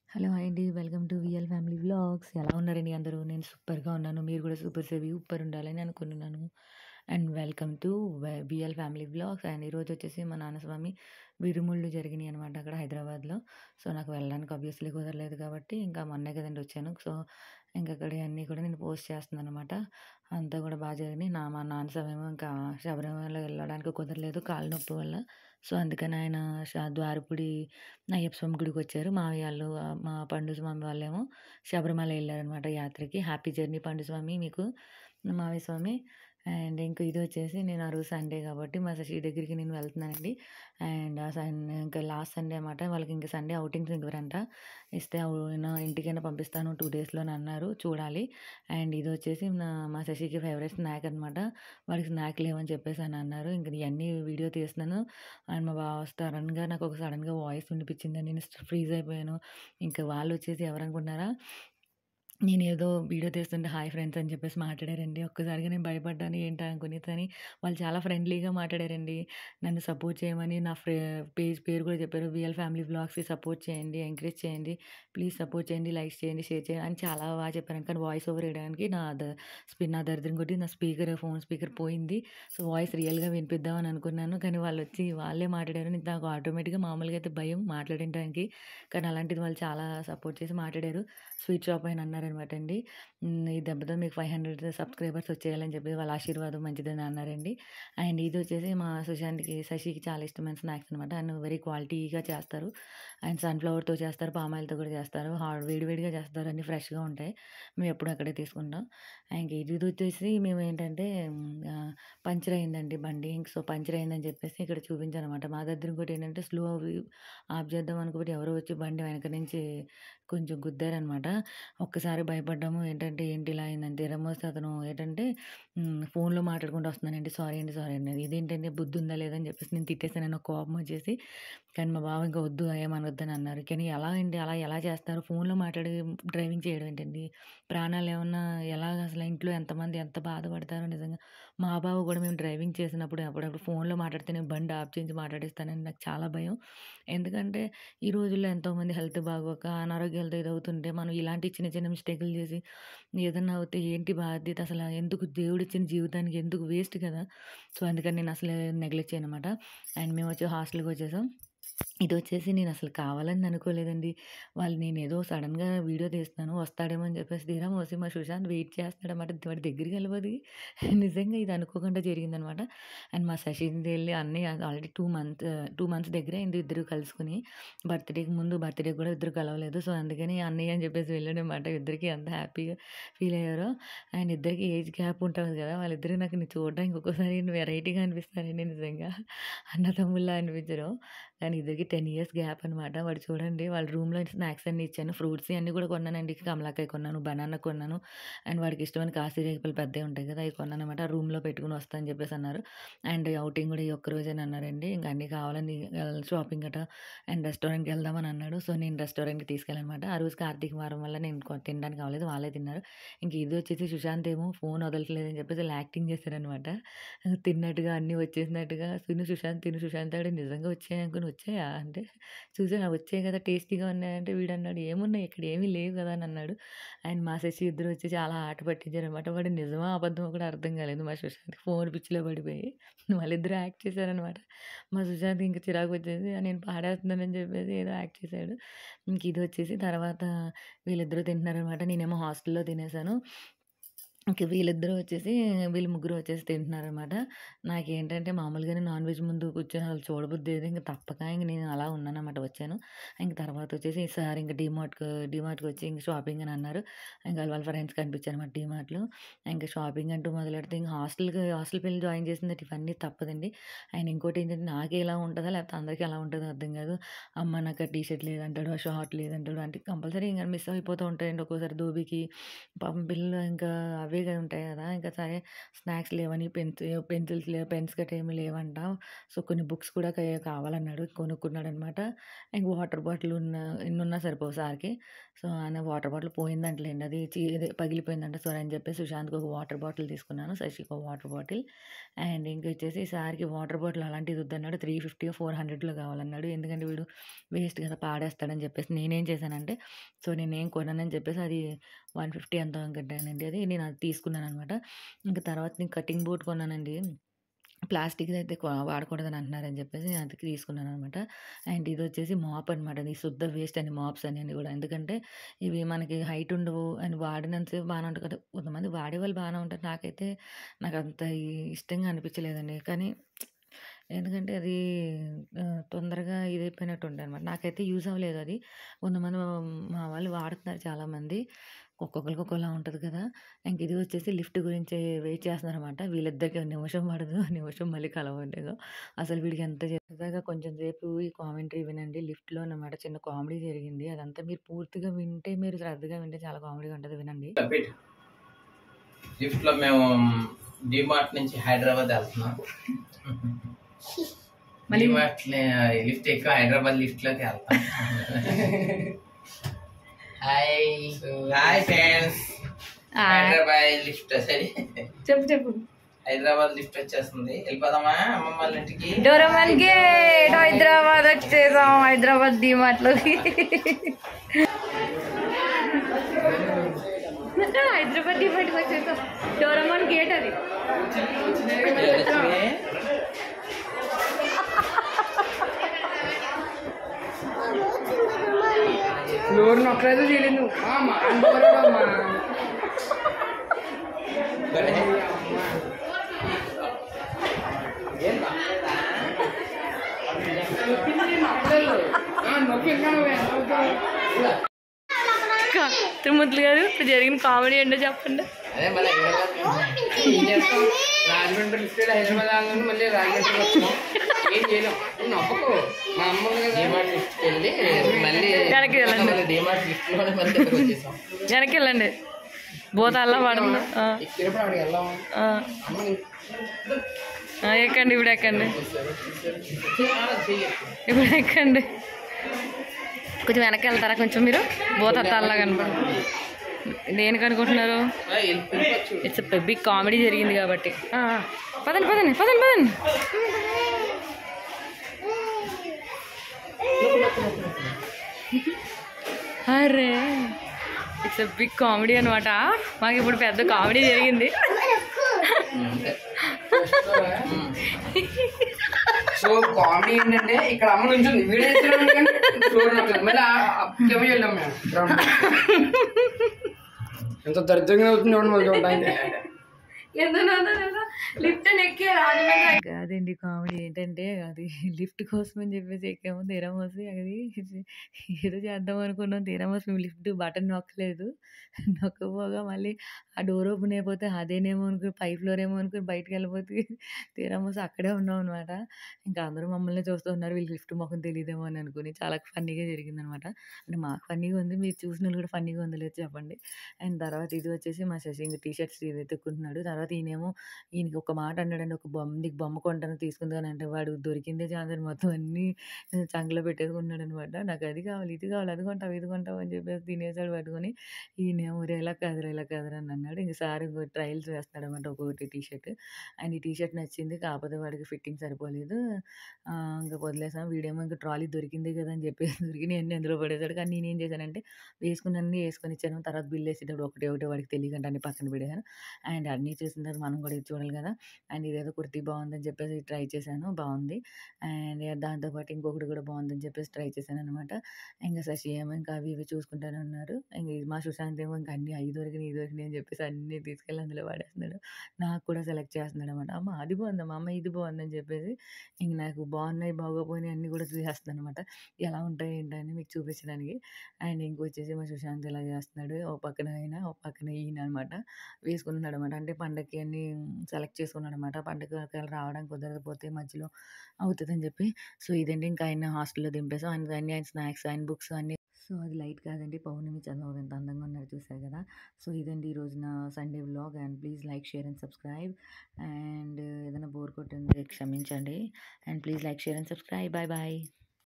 Hello! Hi అండి. Welcome to VL family vlogs. ఎలా ఉన్నారండి అందరూ? నేను సూపర్‌గా ఉన్నాను. మీరు కూడా సూపర్ ఉండాలని అనుకుంటున్నాను. And welcome to VL family vlogs. And ఈరోజొచ్చేసి మా నాన్న స్వామి విరుముళ్ళు జరిగినాయనమాట అక్కడ హైదరాబాద్‌లో. సో, నాకు వెళ్ళడానికి ఆబ్వియస్లీ కుదరలేదు కాబట్టి ఇంకా మొన్నే కదండీ వచ్చాను. సో, ఇంక అక్కడియన్నీ కూడా నేను పోస్ట్ చేస్తున్నాననమాట. అంతా కూడా జరిగినాయి. మా నాన్న స్వామేమో ఇంకా శబరిమల వెళ్ళడానికి కుదరలేదు కాళ్ళు నొప్పి వల్ల. సో, అందుకని ఆయన ద్వారపుడి అయ్యప్ప స్వామి గుడికొచ్చారు. మావయ్య ఆళ్ళు మా పండు స్వామి వాళ్ళేమో శబరిమల ఎళ్లారనమాట యాత్రకి. హ్యాపీ జర్నీ పండు స్వామి మీకు. మావయ్య స్వామి. అండ్ ఇంక ఇదొచ్చేసి నేను ఆ రోజు సండే కాబట్టి మా శశి దగ్గరికి నేను వెళ్తున్నానండి. అండ్ ఆ ఇంకా లాస్ట్ సండే అనమాట. వాళ్ళకింక సండే ఔటింగ్స్ ఇవ్వరంట. ఇస్తే ఇంటికైనా పంపిస్తాను 2 డేస్‌లోని అన్నారు. చూడాలి. అండ్ ఇదొచ్చేసి మా శశికి ఫేవరెట్ స్నాక్ అనమాట. వాడికి స్నాక్ లేవని చెప్పేసనన్నారు. ఇంక ఇయన్నీ వీడియో తీస్తున్నాను. అండ్ మా బావ సడెన్‌గా వాయిస్ వినిపించిందండి. నేను ఫ్రీజ్ అయిపోయాను. ఇంకా వాళ్ళొచ్చేసి ఎవరనుకుంటున్నారా? నేనేదో వీడియో తీస్తుంటే హాయ్ ఫ్రెండ్స్ అని చెప్పేసి మాట్లాడారండి. ఒక్కసారిగా నేను భయపడ్డాను. ఏంటా అనుకునేసని. వాళ్ళు చాలా ఫ్రెండ్లీగా మాట్లాడారండి. నన్ను సపోర్ట్ చేయమని నా పేజ్ పేరు కూడా చెప్పారు. వీఎల్ ఫ్యామిలీ వ్లాగ్స్‌కి సపోర్ట్ చేయండి, ఎంకరేజ్ చేయండి. ప్లీజ్ సపోర్ట్ చేయండి, లైక్స్ చేయండి, షేర్ చేయండి అని చాలా చెప్పారు. కానీ వాయిస్ ఓవర్ ఇయడానికి నా దరిద్రం కొద్దీ నా ఫోన్ స్పీకర్ పోయింది. సో, వాయిస్ రియల్‌గా వినిపిద్దామని అనుకున్నాను. కానీ వాళ్ళే మాట్లాడారు. నాకు ఆటోమేటిక్‌గా మామూలుగా అయితే భయం మాట్లాడడానికి. కానీ అలాంటిది వాళ్ళు చాలా సపోర్ట్ చేసి మాట్లాడారు. స్వీట్ షాప్ ఆయన అన్నారనమాట అండి. ఈ దెబ్బతో మీకు 500 సబ్స్క్రైబర్స్ వచ్చేయాలని చెప్పి వాళ్ళ ఆశీర్వాదం మంచిదని అన్నారండి. అండ్ ఇదొచ్చేసి మా శశికి చాలా ఇష్టమైన స్నాక్స్ అనమాట. అండ్ వెరీ క్వాలిటీగా చేస్తారు. అండ్ సన్‌ఫ్లవర్‌తో చేస్తారు, పామ్ ఆయిల్‌తో కూడా చేస్తారు. వేడి వేడిగా చేస్తారు. అన్నీ ఫ్రెష్‌గా ఉంటాయి. మేము ఎప్పుడు అక్కడే తీసుకుంటాం. ఇంక ఇదొచ్చేసి మేమేంటంటే పంచర్ అయిందండి బండి. సో, పంచర్ అయిందని చెప్పేసి ఇక్కడ చూపించాననమాట. మా దగ్గర ఇంకోటేంటంటే ఆఫ్ చేద్దాం అనుకోబట్టి ఎవరో వచ్చి బండి వెనక నుంచి కొంచెం గుద్దారనమాట. ఒక్కసారి భయపడ్డాము. ఏంటి ఇలా అయిందని తీరా అతను ఫోన్‌లో మాట్లాడుకుంటూ వస్తున్నానండి. సారీ అండి, సారీ అండి. ఇదేంటండి బుద్ధుందా లేదా అని చెప్పేసి నేను తిట్టేసాను నాకు కోపం వచ్చేసి. కానీ మా బావ ఇంక వద్దు ఏమనొద్దని అన్నారు. కానీ ఎలా అండి అలా ఎలా చేస్తారు? ఫోన్‌లో మాట్లాడి డ్రైవింగ్ చేయడం ఏంటండి? ప్రాణాలేమన్నా అసల ఇంట్లో ఎంతమంది ఎంత బాధపడతారో నిజంగా. మా బావ కూడా మేము డ్రైవింగ్ చేసినప్పుడు అప్పుడప్పుడు ఫోన్‌లో మాట్లాడితే నేను బండి ఆఫ్ చేయించి మాట్లాడేస్తానండి. నాకు చాలా భయం. ఎందుకంటే ఈ రోజుల్లో ఎంతోమంది హెల్త్ బాగోక అనారోగ్యాలతో ఇదవుతుంటే మనం ఇలాంటి చిన్న చిన్న మిస్టేకులు చేసి ఏదన్నా అవుతే ఏంటి బాధ్యత అసల ఎందుకు దేవుడిచ్చిన జీవితానికి ఎందుకు వేస్ట్ కదా! సో, అందుకని నేను అసలు నెగ్లెక్ట్ చేయనమాట. అండ్ మేమొచ్చి హాస్టల్‌కొచ్చేసాం. ఇదొచ్చేసి నేనసలు కావాలని అనుకోలేదండి. నేనేదో సడెన్‌గా వీడియో తీస్తున్నాను వస్తాడేమో అని చెప్పేసి తీరా మా సుశాంత్ వెయిట్ చేస్తున్నాడనమాట. వాడి దగ్గరికెళ్ళబోయి నిజంగా ఇది అనుకోకుండా జరిగిందనమాట. అండ్ మా శశిదెళ్ళి అన్నయ్య ఆల్రెడీ 2 మంత్స్ దగ్గరే అయింది ఇద్దరు కలుసుకొని. బర్త్‌డేకి కూడా ఇద్దరు కలవలేదు. సో, అందుకని అన్నయ్య అని చెప్పేసి వెళ్ళాడనమాట. ఇద్దరికీ ఎంత హ్యాపీగా ఫీల్ అయ్యారో. అండ్ ఇద్దరికి ఏజ్ గ్యాప్ ఉంటది కదా! వాళ్ళిద్దరూ నాకు చూడడానికి ఒక్కోసారి వెరైటీగా అనిపిస్తారండి నిజంగా. అన్న తమ్ముళ్ళలా అనిపించరు. కానీ ఇద్దరికి 10 ఇయర్స్ గ్యాప్ అనమాట. వాడు చూడండి వాళ్ళ రూమ్‌లో స్నాక్స్ అన్నీ ఇచ్చాను. ఫ్రూట్స్ అన్నీ కూడా కొన్నానండి. కమలాకాయ కొన్నాను, బనానా కొన్నాను. అండ్ వాడికి ఇష్టమైన కాశీ రేకులు పెద్దయి ఉంటాయి కదా! అయి కొన్నాననమాట. రూమ్‌లో పెట్టుకొని వస్తా అని చెప్పేసి అన్నారు. అండ్ ఔటింగ్ కూడా ఈ ఒక్క రోజేనన్నారండి. ఇంక అన్నీ కావాలని షాపింగ్ గటా అండ్ రెస్టారెంట్‌కి వెళ్దామని అన్నాడు. సో, నేను రెస్టారెంట్‌కి తీసుకెళ్ళాననమాట. ఆ రోజు కార్తీక వారం వల్ల నేను తినడానికి అవ్వలేదు. వాళ్ళే తిన్నారు. ఇంక ఇదొచ్చేసి సుశాంత్ ఏమో ఫోన్ వదలట్లేదని చెప్పేసి యాక్టింగ్ చేశాడనమాట. తిన్నట్టుగా అన్నీ వచ్చేసినట్టుగా సుశాంత్ తిను సుశాంత్ అంటే నిజంగా వచ్చాయనుకోని వచ్చాయా? అంటే చూసాను వచ్చాయి కదా! టేస్టీగా ఉన్నాయంటే వీడన్నాడు ఏమున్నాయి ఇక్కడ ఏమీ లేవు కదా! అని అన్నాడు. అండ్ మా శశి ఇద్దరు వచ్చి చాలా ఆట పట్టించారనమాట. వాడు నిజమా? అబద్ధమా కూడా అర్థం కాలేదు మా సుశాంత్‌కి ఫోన్ పిచ్చిలో పడిపోయి. వాళ్ళిద్దరూ యాక్ట్ చేశారనమాట. మా సుశాంత్‌కి ఇంక చిరాకొచ్చేసి నేను పాడేస్తున్నానని చెప్పేసి ఏదో యాక్ట్ చేశాడు. ఇంక ఇదొచ్చేసి తర్వాత వీళ్ళిద్దరూ తింటున్నారనమాట. నేనేమో హాస్టల్‌లో తినేసాను. ఇంక వీళ్ళు ముగ్గురు వచ్చేసి తింటున్నారనమాట. నాకేంటంటే మామూలుగానే నాన్ వెజ్ ముందు కూర్చొని అసలు చూడబుద్దయ్యేది. ఇంక తప్పక నేను అలా ఉన్నాననమాట వచ్చాను. ఇంక తర్వాత వచ్చేసి సార్ ఇంక డీమార్ట్‌కొచ్చి ఇంక షాపింగ్ అని అన్నారు. ఇంక వాళ్ళ ఫ్రెండ్స్ కనిపించారనమాట డీమార్ట్‌లో. ఇంక షాపింగ్ అంటూ మొదలెడితే ఇంక హాస్టల్ పిల్లలు జాయిన్ చేసిందట ఇవన్నీ తప్పదండి. అండ్ ఇంకోటేంటంటే నాకే ఇలా ఉంటదా? లేకపోతే అందరికీ ఎలా ఉంటదో అర్థం కాదు. అమ్మ నాకు ఆ టీ షర్ట్ లేదంటాడు, ఆ షార్ట్ లేదంటాడు. అంటే కంపల్సరీ ఇంక మిస్ అయిపోతూ ఉంటాయండి ఒక్కోసారి దోబీకి. పాపం పిల్లలు ఇంకా అవే అవే ఉంటాయి కదా! ఇంకా సరే స్నాక్స్ లేవని పెన్సిల్స్ లేవు, పెన్స్ గట్రా ఏమి లేవంట. సో, కొన్ని బుక్స్ కూడా కావాలన్నాడు. కొనుక్కున్నాడనమాట. ఇంక వాటర్ బాటిల్ ఎన్నున్నా సరిపోవు సార్‌కి. సో, ఆయన వాటర్ బాటిల్ పోయిందంటలెండి. అది అదే పగిలిపోయిందంట. సరే అని చెప్పేసి సుశాంత్‌కి ఒక వాటర్ బాటిల్ తీసుకున్నాను. శశికి ఒక వాటర్ బాటిల్. అండ్ ఇంకొచ్చేసి సార్‌కి వాటర్ బాటిల్ అలాంటిది వద్దన్నాడు. 350 400లో కావాలన్నాడు. ఎందుకంటే వీడు వేస్ట్ కదా! పాడేస్తాడని చెప్పేసి నేనేం చేశానంటే, సో, నేనేం కొననని చెప్పేసి అది 150 ఎంతో కట్టానండి అది. నేను అది తీసుకున్నాననమాట. ఇంక తర్వాత నేను కటింగ్ బోర్డ్ కొన్నానండి. ప్లాస్టిక్‌దయితే వాడకూడదని అంటున్నారని చెప్పేసి నేను అది తీసుకున్నాననమాట. అండ్ ఇదొచ్చేసి మాప్ అనమాట. ఇది శుద్ధ వేస్ట్ అని మాప్స్ అన్నీ గూడా. ఎందుకంటే ఇవి మనకి హైట్ ఉండవు అండ్ వాడినంత సేపు బానే ఉంటది కదా! కొంతమంది వాడేవాళ్ళు బానే ఉంటారు. నాకంత ఇష్టంగా అనిపించలేదండి. కానీ ఎందుకంటే అది తొందరగా ఇదైపోయినట్టు ఉంటాయనమాట. నాకైతే యూజ్ అవ్వలేదు అది. కొంతమంది మా వాళ్ళు వాడుతున్నారు చాలామంది. ఒక్కొక్కళ్ళకి ఒక్కోలా ఉంటది కదా! ఇంక ఇది వచ్చేసి లిఫ్ట్ గురించి వెయిట్ చేస్తున్నారనమాట. వీళ్ళిద్దరికి నిమిషం పడదు. నిమిషం మళ్ళీ కలవలేదు. అసలు వీడికి ఎంత సరదాగా కొంచెం సేపు ఈ కామెంటరీ వినండి. లిఫ్ట్‌లో అన్నమాట చిన్న కామెడీ జరిగింది. అదంతా మీరు పూర్తిగా వింటే, మీరు శ్రద్ధగా వింటే చాలా కామెడీగా ఉంటది. వినండి. లిఫ్ట్‌లో మేము డీమార్ట్ నుంచి హైదరాబాద్ వెళ్తున్నాం. డీమార్ట్ లిఫ్ట్ ఎక్కువ హైదరాబాద్ లిఫ్ట్‌లోకి వెళ్తాం. Hi friends. హైదరాబాద్ లిఫ్ట్ సరే చెప్పు హైదరాబాద్ లిఫ్ట్ వచ్చేస్తుంది. వెళ్ళిపోదామా అమ్మమ్మ వాళ్ళ ఇంటికి? డోరేమాన్ గేట్ హైదరాబాద్ వచ్చేసాం. హైదరాబాద్ డీమార్ట్‌లోకి. హైదరాబాద్ డీమార్ట్‌కి వచ్చేసాం. డోరేమాన్ గేట్ అది. ఫ్లోర్ నొక్కలేదు చేయలేదు. తిరుమూర్తులు గారు ఇప్పుడు జరిగిన కామెడీ ఏంటో చెప్పండి. అదే మళ్ళీ రాజమండ్రి లిఫ్ట్ హైదరాబాద్ మళ్ళీ రాజమండ్రి వచ్చినాం. ఏం చేయలేం. నవ్వకు. మా అమ్మ డీమార్ట్ లిఫ్ట్కి వెళ్ళి మళ్ళీ వెనక్కి వెళ్ళండి. డీమార్ట్ లిఫ్ట్లోనే మళ్ళీ ఇక్కడికి వచ్చేసాం. వెనక్కి వెళ్ళండి. బోతాల్లో పడుతుంది. ఎక్కినప్పుడు అక్కడికి వెళ్దాం. ఎక్కండి. ఇప్పుడు ఎక్కండి. ఇప్పుడు ఎక్కండి. కొంచెం వెనక్కి వెళ్తారా కొంచెం మీరు? బోతల్లా కనపడు. దేనికి అనుకుంటున్నారు? ఇట్స్ బిగ్ కామెడీ జరిగింది కాబట్టి. పదండి పదండి పదండి పదండి. అరే ఇట్స్ బిగ్ కామెడీ అనమాట. మాకు ఇప్పుడు పెద్ద కామెడీ జరిగింది. సో కామెడీ ఏంటంటే ఇక్కడ అమ్మ నుంచి వీడియో ఫ్లోర్ నొక్కలేదు. మళ్ళీ వెళ్ళాం మేము. ఎంత దరిద్రంగా అవుతుంది చూడండి మళ్ళీ చూడడానికి. లిఫ్ట్ కాదండి కామెడీ ఏంటంటే అది లిఫ్ట్ కోసం అని చెప్పేసి ఎక్కాము. తీరమోసి అది ఏదో చేద్దాం అనుకున్నాం. తీరమోసి మేము లిఫ్ట్ బటన్ నొక్కలేదు. నొక్కపోగా మళ్ళీ ఆ డోర్ ఓపెన్ అయిపోతే అదేనేమో అనుకుని పై ఫ్లోర్ ఏమో అనుకుని బయటకు వెళ్ళిపోతే తీరమోసి అక్కడే ఉన్నాం అనమాట. ఇంకా అందరూ మమ్మల్ని చూస్తూ ఉన్నారు. వీళ్ళకి లిఫ్ట్ మొఖం తెలియదేమో అని అనుకుని చాలా ఫన్నీగా జరిగిందనమాట. అంటే మాకు ఫన్నీగా ఉంది. మీరు చూసిన వాళ్ళు కూడా ఫన్నీగా ఉందో లేదో చెప్పండి. అండ్ తర్వాత ఇది వచ్చేసి మా శశి ఇంక టీ షర్ట్స్ వెతుక్కుంటున్నాడు. తర్వాత ఈయనకి ఒక మాట అన్నాడండి. నీకు బొమ్మ కొంటాను తీసుకుందాం అంటే వాడు దొరికిందే చాలని మొత్తం అన్నీ చంకలో పెట్టేసుకున్నాడనమాట. నాకు అది కావాలి, ఇది కావాలి, అది కొంటావు, ఇది కొంటావు అని చెప్పేసి తినేసాడు పట్టుకొని. ఈయనేమో "ఒరేయ్ ఇలా కాదురా, ఇలా కాదురా" అని అన్నాడు. ఇంక సార్ ట్రయల్స్ వేస్తున్నాడనమాట ఒక్కొక్కటి టీ షర్ట్. అండ్ ఈ టీ షర్ట్ నచ్చింది. కాకపోతే వాడికి ఫిట్టింగ్ సరిపోలేదు. ఇంక వదిలేసాం. వీడేమో ఇంక ట్రాలీ దొరికిందే కదా అని చెప్పేసి దొరికినయన్నీ అందులో పడేసాడు. కానీ నేనేం చేశానంటే వేసుకున్నన్ని వేసుకొనిచ్చాను. తర్వాత బిల్ వేసేటప్పుడు ఒకటే ఒకటే వాడికి తెలియకుండా అన్ని పక్కన పెట్టేసాను. అండ్ అన్నీ చూసిన తర్వాత మనం కూడా ఇది చూడాలి కదా! అండ్ ఇదేదో కుర్తీ బాగుందని చెప్పేసి ట్రై చేశాను. బాగుంది. అండ్ దాంతో పాటు ఇంకొకటి కూడా బాగుందని చెప్పేసి ట్రై చేశాననమాట. ఇంక శశి ఏమో ఇంకా అవి ఇవి చూసుకుంటానే ఉన్నారు. ఇంక మా సుశాంత్ ఏమో ఇంక అన్నీ అయి దొరికినాయి, ఇది దొరికినాయి అని చెప్పేసి అన్నీ తీసుకెళ్ళి అందులో పడేస్తున్నాడు. నాకు కూడా సెలెక్ట్ చేస్తున్నాడనమాట. అమ్మ అది బాగుందమ్మా, అమ్మ ఇది బాగుందని చెప్పేసి ఇంక నాకు బాగున్నాయి, బాగోపోయినాయి అన్నీ కూడా చూసేస్తున్నాననమాట. ఎలా ఉంటాయి ఏంటని మీకు చూపించడానికి. అండ్ ఇంకొచ్చేసి మా సుశాంత్ ఇలా చేస్తున్నాడు. ఓ పక్కన ఆయన, ఓ పక్కన ఈయన అనమాట. వేసుకున్నాడనమాట. అంటే పండగకి అన్నీ సెలెక్ట్ చేసుకున్నాడనమాట. పండగకి ఒకవేళ రావడానికి కుదరకపోతే మధ్యలో అవుతదని చెప్పి. సో, ఇదండి ఇంకా ఆయన హాస్టల్‌లో దింపేసాం. ఆయన స్నాక్స్, ఆయన బుక్స్ అన్నీ సో, అది లైట్ కాదండి. పౌర్ణమి, చంద్రబాబు ఎంత అందంగా ఉన్నారో చూసారు గదా! సో, ఇదండి ఈ రోజున Sunday vlog and please like, share and subscribe. And ఏదైనా బోర్ కొట్టింటే క్షమించండి. And please like, share and subscribe. Bye bye.